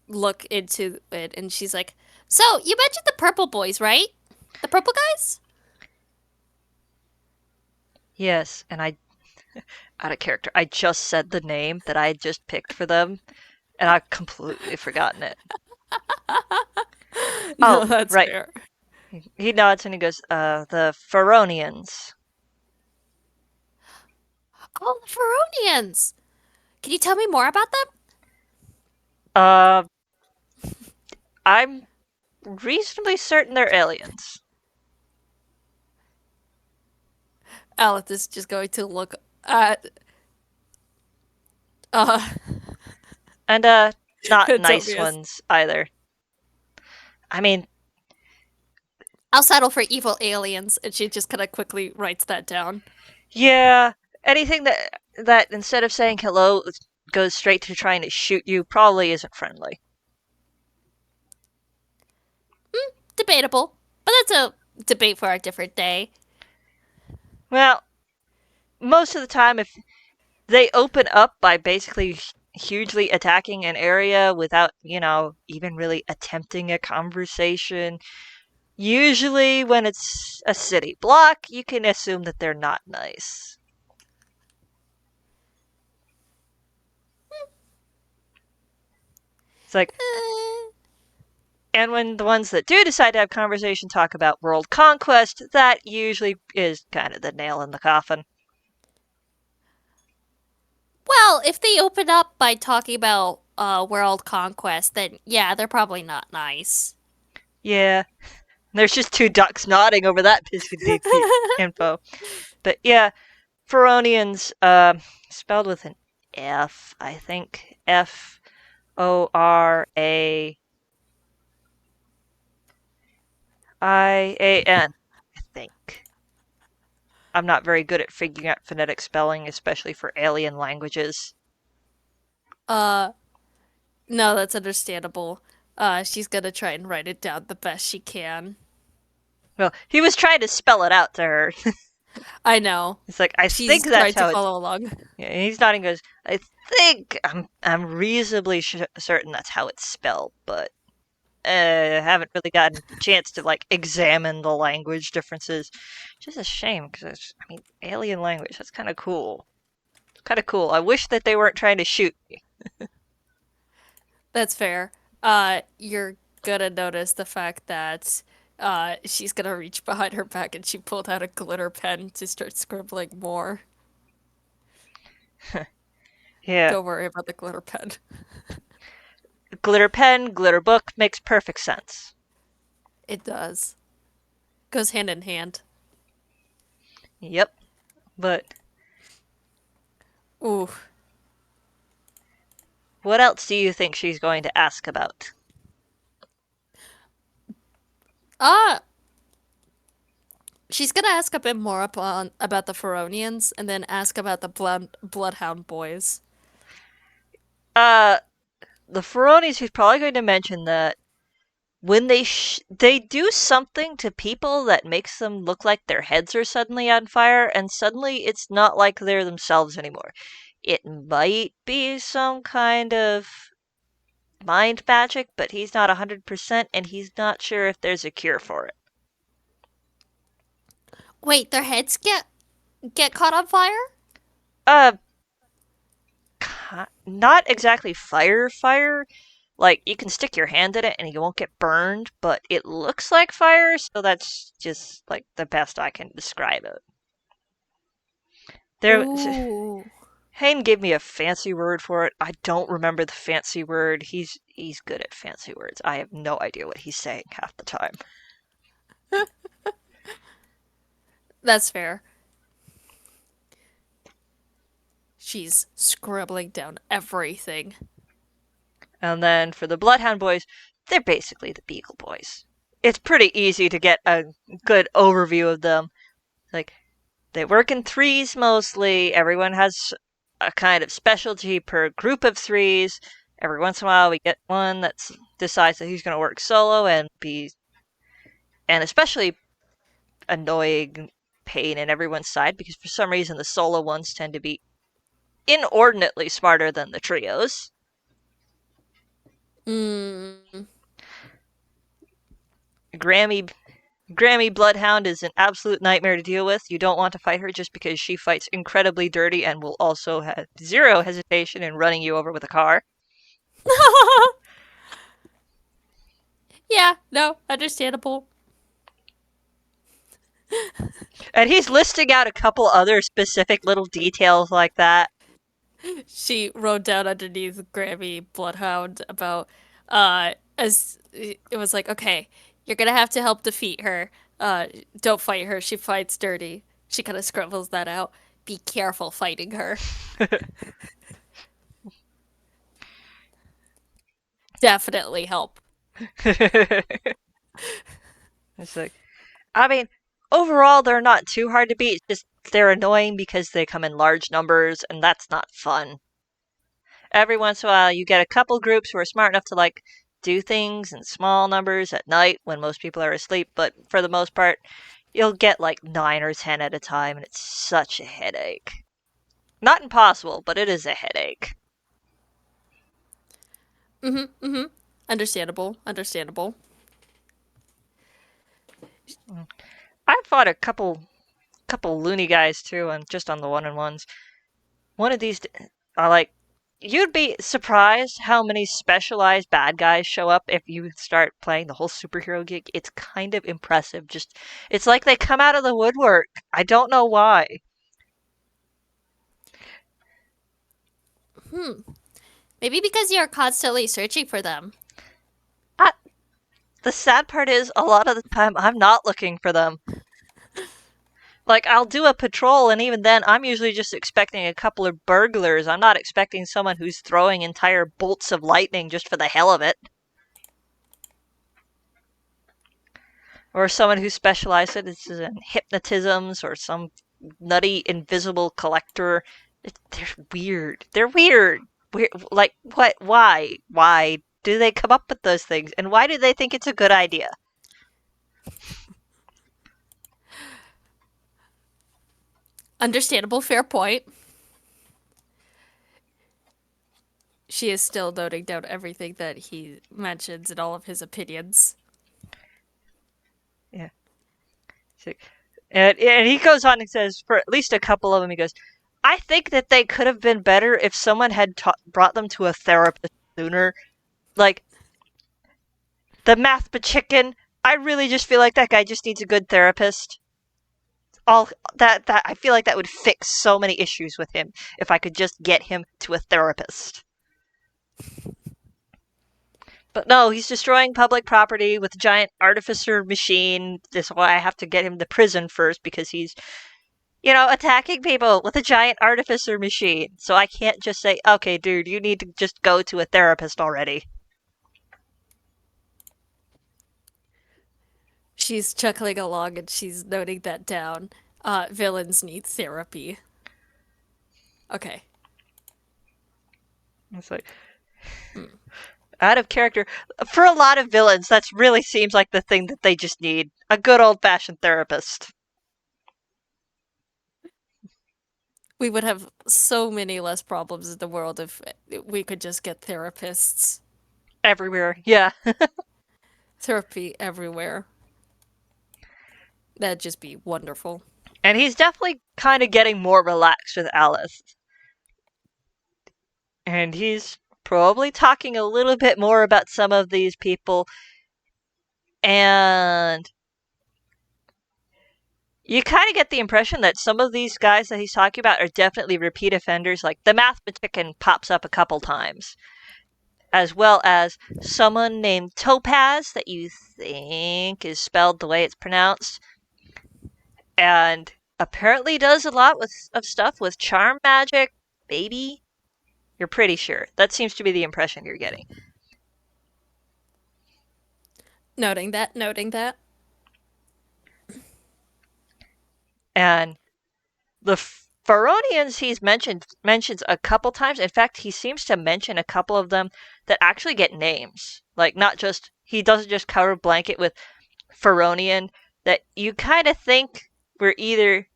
look into it, and she's like, "So you mentioned the purple boys, right? The purple guys?" Yes, and I out of character. I just said the name that I had just picked for them, and I've completely forgotten it. No, Oh, that's right. fair. He nods and he goes, the Feronians. Oh, the Feronians. Can you tell me more about them? Uh, I'm reasonably certain they're aliens. Allith is just going to look at uh And, not nice Tobias. ones either. I mean, I'll settle for evil aliens, and she just kind of quickly writes that down. yeah, anything that instead of saying hello goes straight to trying to shoot you probably isn't friendly. Debatable, but that's a debate for a different day. Well, most of the time, if they open up by basically hugely attacking an area without, even really attempting a conversation, usually when it's a city block, you can assume that they're not nice. It's like, Eh, and when the ones that do decide to have conversation talk about world conquest, that usually is kind of the nail in the coffin. well, if they open up by talking about world conquest, then yeah, they're probably not nice. Yeah, there's just two ducks nodding over that piece of info. But yeah, Feronians, spelled with an F, I think. Forian, I think. I'm not very good at figuring out phonetic spelling, especially for alien languages. uh, no, that's understandable. She's gonna try and write it down the best she can. Well, he was trying to spell it out to her. I know. It's like, I think She's that's trying to how it's. follow along. Yeah, and he's nodding. Goes, I think I'm reasonably certain that's how it's spelled, but haven't really gotten a chance to like examine the language differences. Just a shame because I mean, alien language. That's kind of cool. It's kind of cool. I wish that they weren't trying to shoot me. That's fair. You're gonna notice the fact that she's gonna reach behind her back and she pulled out a glitter pen to start scribbling more. Yeah, Don't worry about the glitter pen. glitter pen, glitter book makes perfect sense. It does. Goes hand in hand. Yep, but Ooh. what else do you think she's going to ask about? Uh, she's gonna ask a bit more upon about the Feronians and then ask about the Bloodhound boys. Uh, the Ferronis, he's probably going to mention that when they do something to people that makes them look like their heads are suddenly on fire, and suddenly it's not like they're themselves anymore. It might be some kind of mind magic, but he's not 100%, and he's not sure if there's a cure for it. Wait, their heads get caught on fire? Uh, not exactly fire. Like, you can stick your hand in it and you won't get burned, but it looks like fire, so that's just, like, the best I can describe it. There, Ooh. Hayne gave me a fancy word for it. I don't remember the fancy word. He's good at fancy words. I have no idea what he's saying half the time. That's fair. She's scribbling down everything. And then for the Bloodhound boys, they're basically the Beagle boys. It's pretty easy to get a good overview of them. Like, they work in threes mostly. Everyone has a kind of specialty per group of threes. Every once in a while, we get one that decides that he's going to work solo and especially annoying pain in everyone's side because for some reason the solo ones tend to be inordinately smarter than the trios. Mm. Grammy Grammy Bloodhound is an absolute nightmare to deal with. You don't want to fight her just because she fights incredibly dirty and will also have zero hesitation in running you over with a car. Yeah, no, understandable. And he's listing out a couple other specific little details like that. She wrote down underneath Grammy Bloodhound about as it was like, okay, you're gonna have to help defeat her. Don't fight her. She fights dirty. She kind of scribbles that out. Be careful fighting her. Definitely help. It's like, I mean, overall, they're not too hard to beat. It's just they're annoying because they come in large numbers, and that's not fun. Every once in a while, you get a couple groups who are smart enough to like do things in small numbers at night when most people are asleep, but for the most part, you'll get like 9 or 10 at a time, and it's such a headache. Not impossible, but it is a headache. Mm-hmm. Mm-hmm. Understandable. Understandable. I've fought a couple loony guys too, and just on the one-on-ones. One of these, are like, you'd be surprised how many specialized bad guys show up if you start playing the whole superhero gig. It's kind of impressive. Just, it's like they come out of the woodwork. I don't know why. Hmm. Maybe because you're constantly searching for them. I, the sad part is, a lot of the time, I'm not looking for them. Like, I'll do a patrol, and even then, I'm usually just expecting a couple of burglars. I'm not expecting someone who's throwing entire bolts of lightning just for the hell of it. Or someone who specializes in hypnotisms, or some nutty invisible collector. They're weird. They're weird. Weird. Like, what? Why? Why do they come up with those things? And why do they think it's a good idea? Understandable, fair point. She is still noting down everything that he mentions and all of his opinions. Yeah. So, and he goes on and says, for at least a couple of them, he goes, I think that they could have been better if someone had brought them to a therapist sooner. Like, the math chicken, I really just feel like that guy just needs a good therapist. All that I feel like that would fix so many issues with him if I could just get him to a therapist. But no, he's destroying public property with a giant artificer machine. That's why I have to get him to prison first because he's, attacking people with a giant artificer machine. So I can't just say, okay, dude, you need to just go to a therapist already. She's chuckling along and she's noting that down. Villains need therapy. Okay. It's like, Hmm. Out of character. For a lot of villains, that really seems like the thing that they just need. A good old-fashioned therapist. We would have so many less problems in the world if we could just get therapists. Everywhere. Yeah. Therapy everywhere. That'd just be wonderful. And he's definitely kind of getting more relaxed with Alice. And he's probably talking a little bit more about some of these people. And you kind of get the impression that some of these guys that he's talking about are definitely repeat offenders. Like the mathematician pops up a couple times, as well as someone named Topaz that you think is spelled the way it's pronounced, and apparently does a lot of stuff with charm magic, maybe. You're pretty sure. That seems to be the impression you're getting. Noting that, noting that. And the Pharaonians mentions a couple times. In fact, he seems to mention a couple of them that actually get names. Like not just he doesn't just cover blanket with Pharaonian that you kind of think were either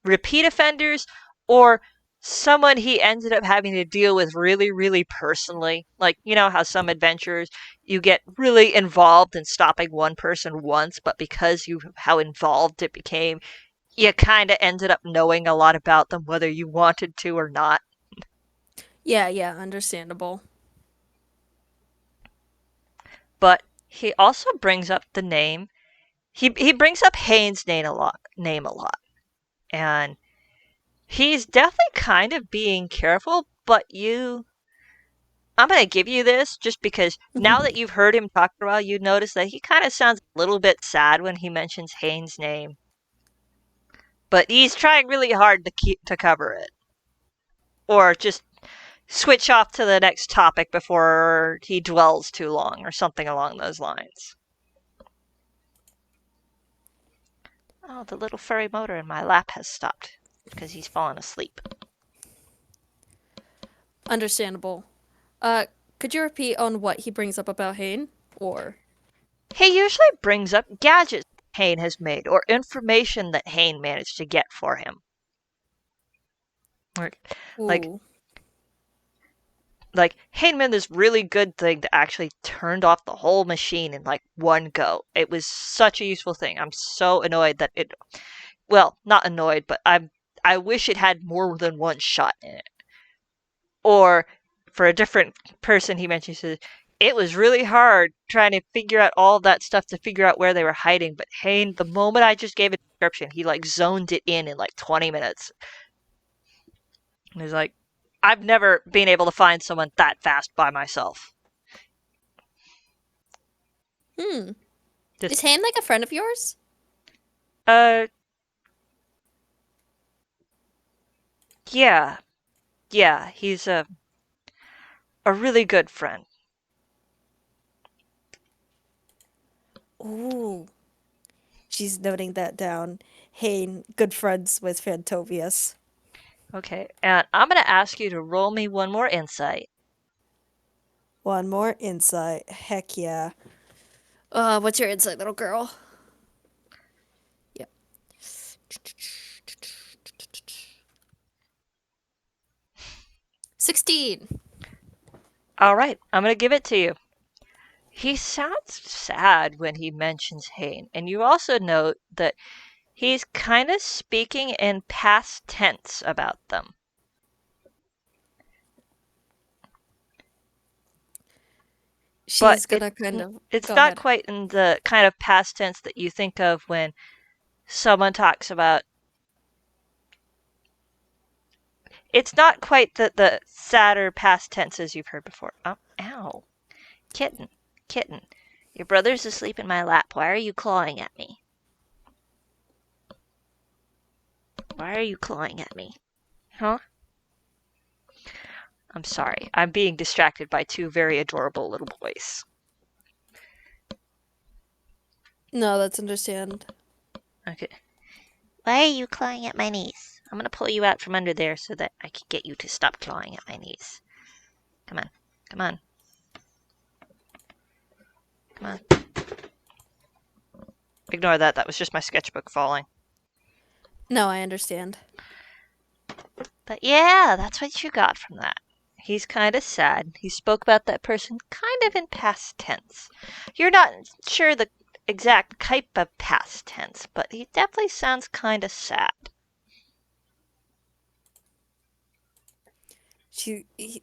repeat offenders or someone he ended up having to deal with really, really personally. Like, you know how some adventurers you get really involved in stopping one person once, but because you how involved it became, you kind of ended up knowing a lot about them, whether you wanted to or not. Yeah, yeah, understandable. But he also brings up the name. He brings up Haynes' name a lot. And he's definitely kind of being careful, but I'm going to give you this just because now that you've heard him talk for a while, you notice that he kind of sounds a little bit sad when he mentions Haynes' name. But he's trying really hard to cover it. Or just switch off to the next topic before he dwells too long or something along those lines. Oh, the little furry motor in my lap has stopped because he's fallen asleep. Understandable. Uh, could you repeat on what he brings up about Hane? Or He usually brings up gadgets Hayne has made or information that Hayne managed to get for him. Or, like, ooh, like Hayne made this really good thing that actually turned off the whole machine in like one go. It was such a useful thing. I'm so annoyed that it. Well, not annoyed, but I wish it had more than one shot in it. Or for a different person, he mentions it was really hard trying to figure out all of that stuff to figure out where they were hiding. But Hayne, the moment I just gave a description, he like zoned it in like 20 minutes. And he's like, I've never been able to find someone that fast by myself. hmm. Just, Is Hane like a friend of yours? uh, yeah, yeah, he's a really good friend. Ooh, she's noting that down. Hane, good friends with Fantovius. Okay, and I'm gonna ask you to roll me one more insight. One more insight. Heck yeah. What's your insight, little girl? Yep. 16. All right, I'm gonna give it to you. He sounds sad when he mentions Hayne, and you also note that he's kind of speaking in past tense about them. But She's gonna kind of it's go not ahead. quite in the kind of past tense that you think of when someone talks about. It's not quite the sadder past tenses you've heard before. Oh, ow. Kitten. Kitten. Your brother's asleep in my lap. Why are you clawing at me? Why are you clawing at me? Huh? I'm sorry. I'm being distracted by two very adorable little boys. No, that's understand. Okay. Why are you clawing at my knees? I'm gonna pull you out from under there so that I can get you to stop clawing at my knees. Come on. Come on. Come on. Ignore that. That was just my sketchbook falling. No, I understand. But yeah, that's what you got from that. He's kind of sad. He spoke about that person kind of in past tense. You're not sure the exact type of past tense, but he definitely sounds kind of sad.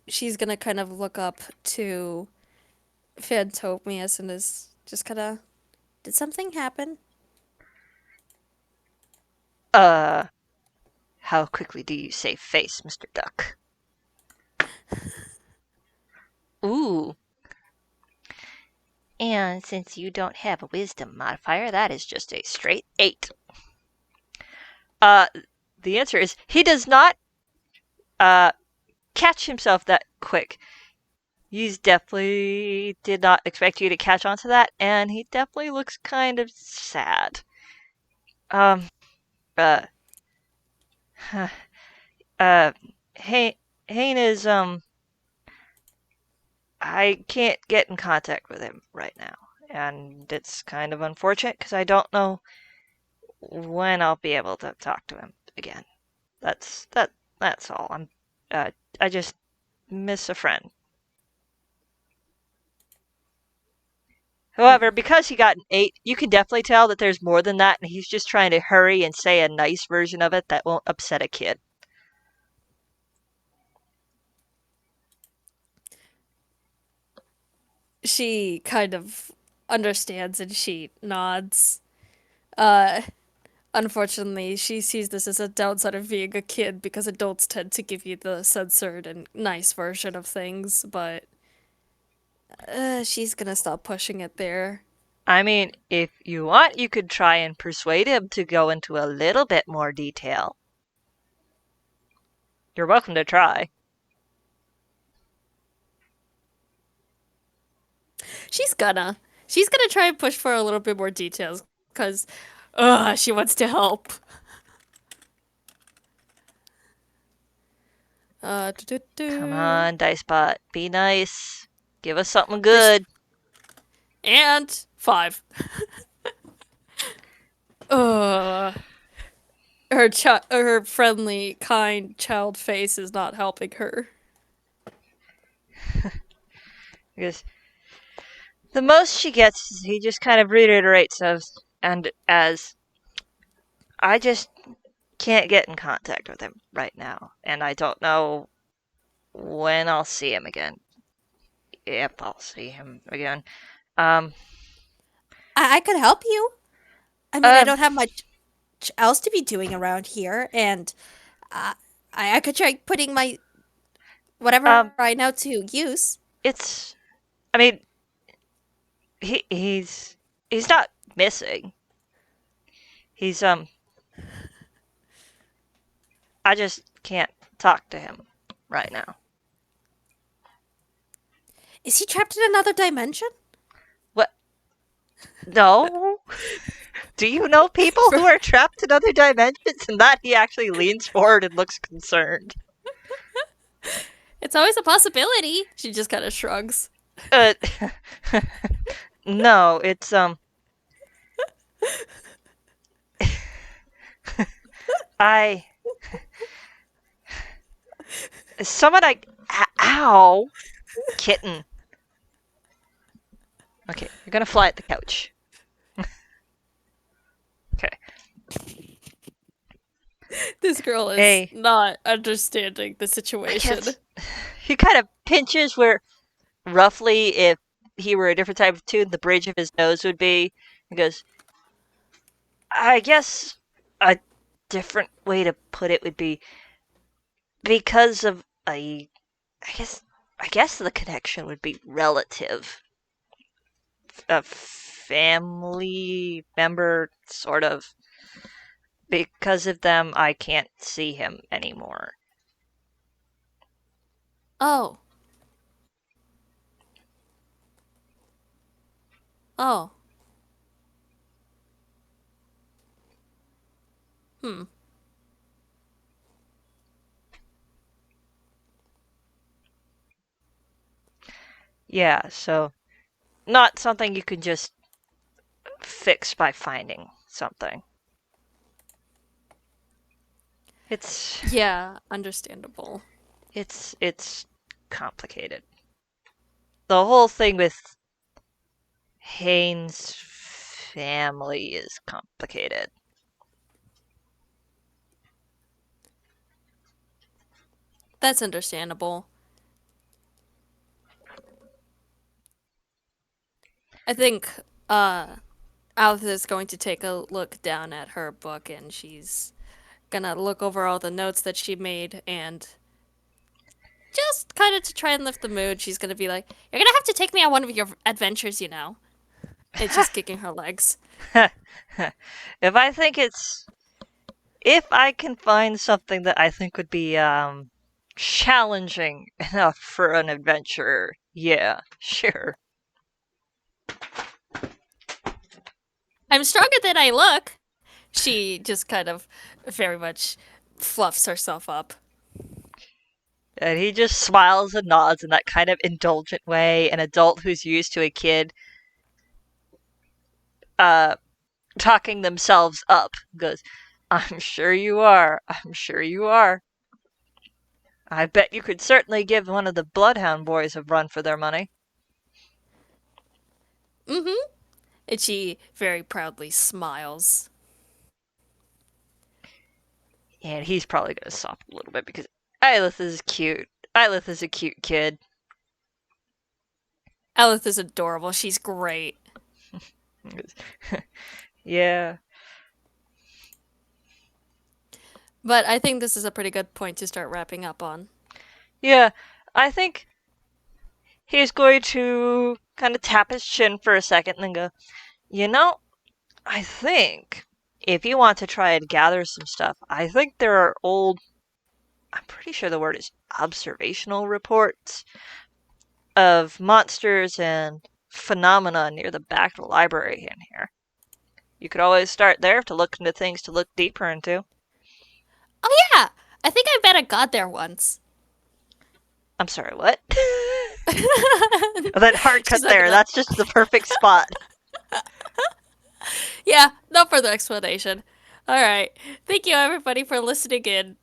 She's gonna kind of look up to Phantomius and is just kind of, did something happen? Uh, how quickly do you save face, Mr. Duck? Ooh. And since you don't have a wisdom modifier, that is just a straight 8. Uh, the answer is he does not uh catch himself that quick. He's definitely did not expect you to catch on to that, and he definitely looks kind of sad. Um, uh, uh, hey, Hayne is, I can't get in contact with him right now, and it's kind of unfortunate because I don't know when I'll be able to talk to him again. That's that. That's all. Uh, I just miss a friend. However, because he got an 8, you can definitely tell that there's more than that, and he's just trying to hurry and say a nice version of it that won't upset a kid. She kind of understands and she nods. Uh, Unfortunately, she sees this as a downside of being a kid because adults tend to give you the censored and nice version of things, but she's gonna stop pushing it there. I mean, if you want, you could try and persuade him to go into a little bit more detail. You're welcome to try. She's gonna. She's gonna try and push for a little bit more details because, she wants to help. Come Do-do-do. on, Dicebot. Be nice. Give us something This good. and 5. Uh, her friendly, kind child face is not helping her. Because the most she gets is he just kind of reiterates and as I just can't get in contact with him right now, and I don't know when I'll see him again. Yep, I'll see him again. Um, I could help you. I mean, I um, don't have much else to be doing around here, and uh, I could try putting my whatever um, I know to use. it's. I mean, he's not missing. He's I just can't talk to him right now. Is he trapped in another dimension? What? No. Do you know people For, who are trapped in other dimensions? And that he actually leans forward and looks concerned. it's always a possibility. She just kind of shrugs. Uh, no, it's I someone I ow kitten. Okay, you're gonna fly at the couch. Okay. This girl is Hey, not understanding the I situation. guess he kind of pinches where roughly if he were a different type of tune, the bridge of his nose would be. He goes, I guess a different way to put it would be because of a. I guess I guess the connection would be relative, a family member, sort of. Because of them, I can't see him anymore. Oh, oh, hmm. Yeah, so not something you can just fix by finding something. It's Yeah, understandable. it's complicated. The whole thing with Haynes' family is complicated. That's understandable. I think Allith is going to take a look down at her book and she's gonna look over all the notes that she made and just kind of to try and lift the mood, she's gonna be like, "You're gonna have to take me on one of your adventures, you know." And she's kicking her legs. if I think it's if I can find something that I think would be challenging enough for an adventure, yeah, sure. I'm stronger than I look. She just kind of very much fluffs herself up. And he just smiles and nods in that kind of indulgent way, an adult who's used to a kid uh talking themselves up goes, I'm sure you are. I'm sure you are. I bet you could certainly give one of the Bloodhound boys a run for their money. Mm-hmm. And she very proudly smiles. And he's probably going to soften a little bit because Allith is cute. Allith is a cute kid. Allith is adorable. She's great. yeah. But I think this is a pretty good point to start wrapping up on. Yeah. I think he's going to kind of tap his chin for a second and then go, you know, I think if you want to try and gather some stuff, I think there are old, I'm pretty sure the word is observational reports of monsters and phenomena near the back of the library in here. You could always start there to look into things to look deeper into. Oh yeah, I think I met a god there once. I'm sorry, what? That hard cut She's not there, gonna. that's just the perfect spot. Yeah, no further explanation. All right. Thank you everybody for listening in.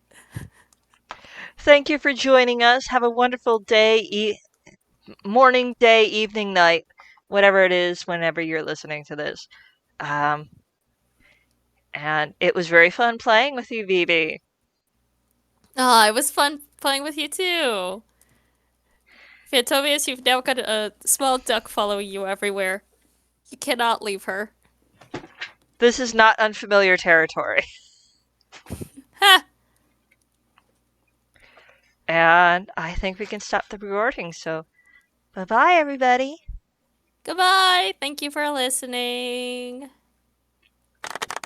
Thank you for joining us. Have a wonderful day, morning, day, evening, night, whatever it is, whenever you're listening to this. Um, and it was very fun playing with you, Vivi. Ah, it was fun playing with you too. Fantomius, you've now got a small duck following you everywhere. You cannot leave her. This is not unfamiliar territory. Ha! And I think we can stop the recording, so bye bye, everybody. Goodbye. Thank you for listening.